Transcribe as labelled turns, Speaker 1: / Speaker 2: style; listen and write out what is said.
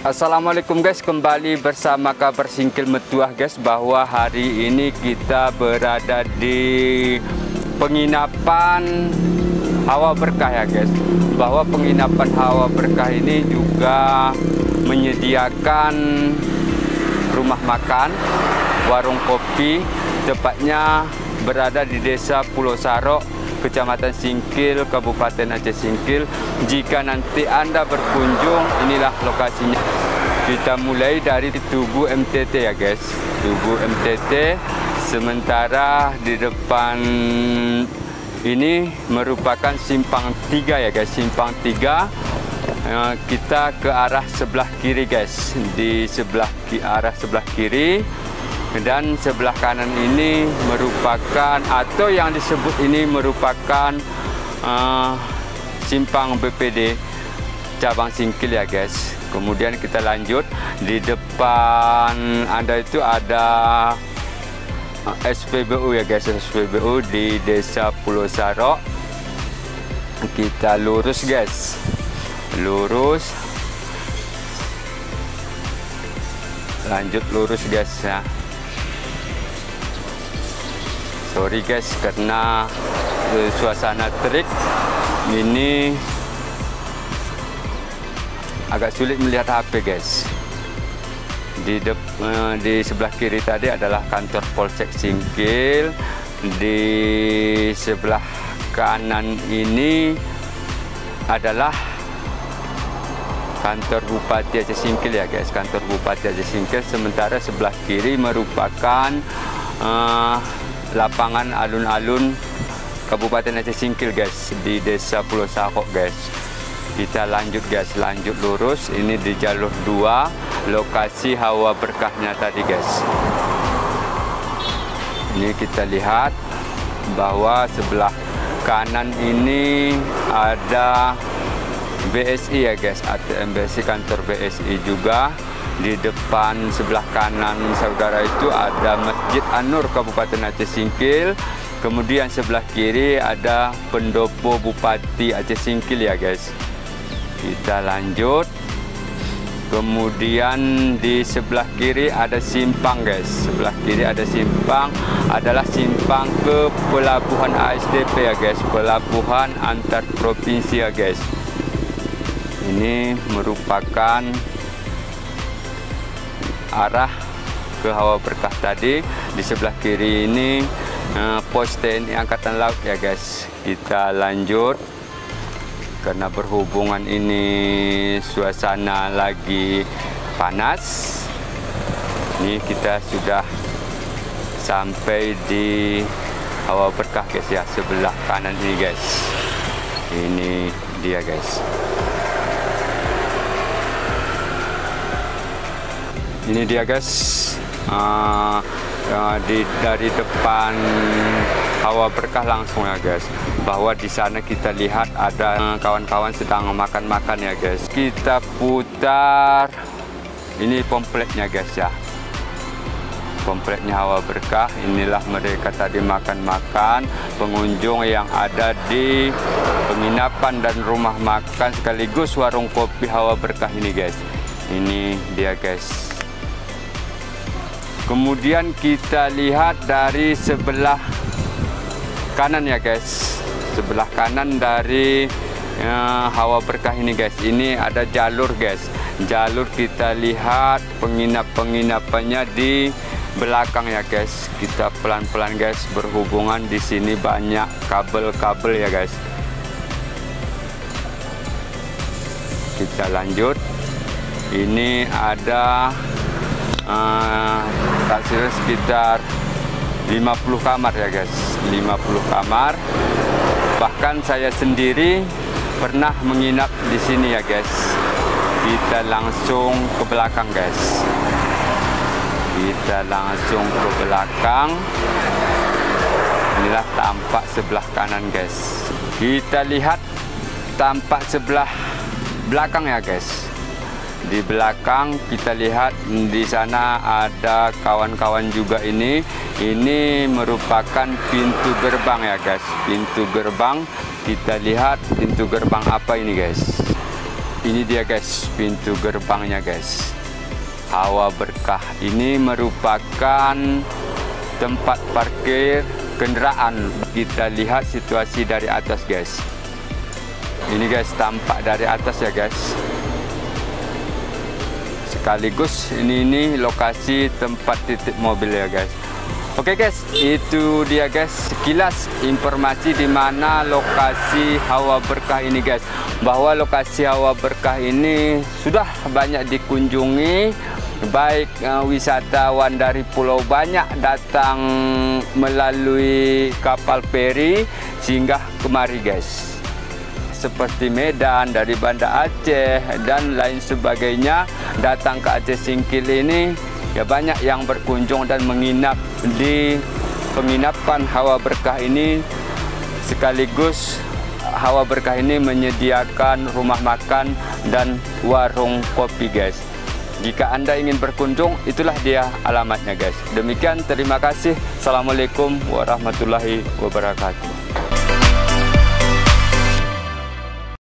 Speaker 1: Assalamualaikum guys, kembali bersama kabar Singkil Metuah guys, bahwa hari ini kita berada di penginapan Hawa Berkah ya guys. Bahwa penginapan Hawa Berkah ini juga menyediakan rumah makan, warung kopi, tepatnya berada di Desa Pulau Sarok, Kecamatan Singkil, Kabupaten Aceh Singkil. Jika nanti Anda berkunjung, inilah lokasinya. Kita mulai dari Tugu MTT ya guys, Tugu MTT. Sementara di depan ini merupakan simpang 3 ya guys, simpang 3. Kita ke arah sebelah kiri guys, di arah sebelah kiri. Dan sebelah kanan ini merupakan, atau yang disebut ini merupakan simpang BPD cabang Singkil ya guys. Kemudian kita lanjut, di depan Anda itu ada SPBU ya guys, SPBU di Desa Pulau Sarok. Kita lurus guys, lurus, lanjut lurus guys ya. Sorry guys, karena suasana terik ini agak sulit melihat HP guys. Di sebelah kiri tadi adalah kantor Polsek Singkil. Di sebelah kanan ini adalah kantor Bupati Aceh Singkil ya guys, kantor Bupati Aceh Singkil. Sementara sebelah kiri merupakan lapangan alun-alun Kabupaten Aceh Singkil guys, di Desa Pulau Sarok guys. Kita lanjut guys, lanjut lurus. Ini di jalur 2, lokasi Hawa Berkahnya tadi guys. Ini kita lihat bahwa sebelah kanan ini ada BSI ya guys, ATM BSI, kantor BSI juga. Di depan sebelah kanan saudara itu ada Masjid An-Nur Kabupaten Aceh Singkil. Kemudian sebelah kiri ada pendopo Bupati Aceh Singkil ya guys. Kita lanjut. Kemudian di sebelah kiri ada simpang guys. Sebelah kiri ada simpang, adalah simpang ke pelabuhan ASDP ya guys, pelabuhan antar provinsi ya guys. Ini merupakan arah ke Hawa Berkah tadi. Di sebelah kiri ini pos TNI Angkatan Laut ya guys. Kita lanjut, karena berhubungan ini suasana lagi panas. Ini kita sudah sampai di Hawa Berkah guys ya, sebelah kanan ini guys. Ini dia guys. Ini dia guys, dari depan Hawa Berkah langsung ya guys. Bahwa di sana kita lihat ada kawan-kawan sedang makan-makan ya guys. Kita putar, ini kompleknya guys ya, kompleknya Hawa Berkah. Inilah mereka tadi makan-makan, pengunjung yang ada di penginapan dan rumah makan sekaligus warung kopi Hawa Berkah ini guys. Ini dia guys. Kemudian kita lihat dari sebelah kanan ya guys, sebelah kanan dari Hawa Berkah ini guys. Ini ada jalur guys, jalur kita lihat penginapannya di belakang ya guys. Kita pelan-pelan guys, berhubungan di sini banyak kabel-kabel ya guys. Kita lanjut. Ini ada sekitar 50 kamar ya guys, 50 kamar. Bahkan saya sendiri pernah menginap di sini ya guys. Kita langsung ke belakang guys, kita langsung ke belakang. Inilah tampak sebelah kanan guys. Kita lihat tampak sebelah belakang ya guys. Di belakang kita lihat di sana ada kawan-kawan juga ini. Ini merupakan pintu gerbang ya guys, pintu gerbang. Kita lihat pintu gerbang apa ini guys. Ini dia guys, pintu gerbangnya guys. Hawa Berkah ini merupakan tempat parkir kendaraan. Kita lihat situasi dari atas guys. Ini guys, tampak dari atas ya guys. Sekaligus ini lokasi tempat titip mobil ya guys. Oke guys, itu dia guys sekilas informasi di mana lokasi Hawa Berkah ini guys. Bahwa lokasi Hawa Berkah ini sudah banyak dikunjungi, baik wisatawan dari pulau banyak datang melalui kapal feri singgah kemari guys. Seperti Medan, dari Banda Aceh dan lain sebagainya datang ke Aceh Singkil ini. Ya banyak yang berkunjung dan menginap di penginapan Hawa Berkah ini. Sekaligus Hawa Berkah ini menyediakan rumah makan dan warung kopi guys. Jika Anda ingin berkunjung, itulah dia alamatnya guys. Demikian, terima kasih. Assalamualaikum warahmatullahi wabarakatuh.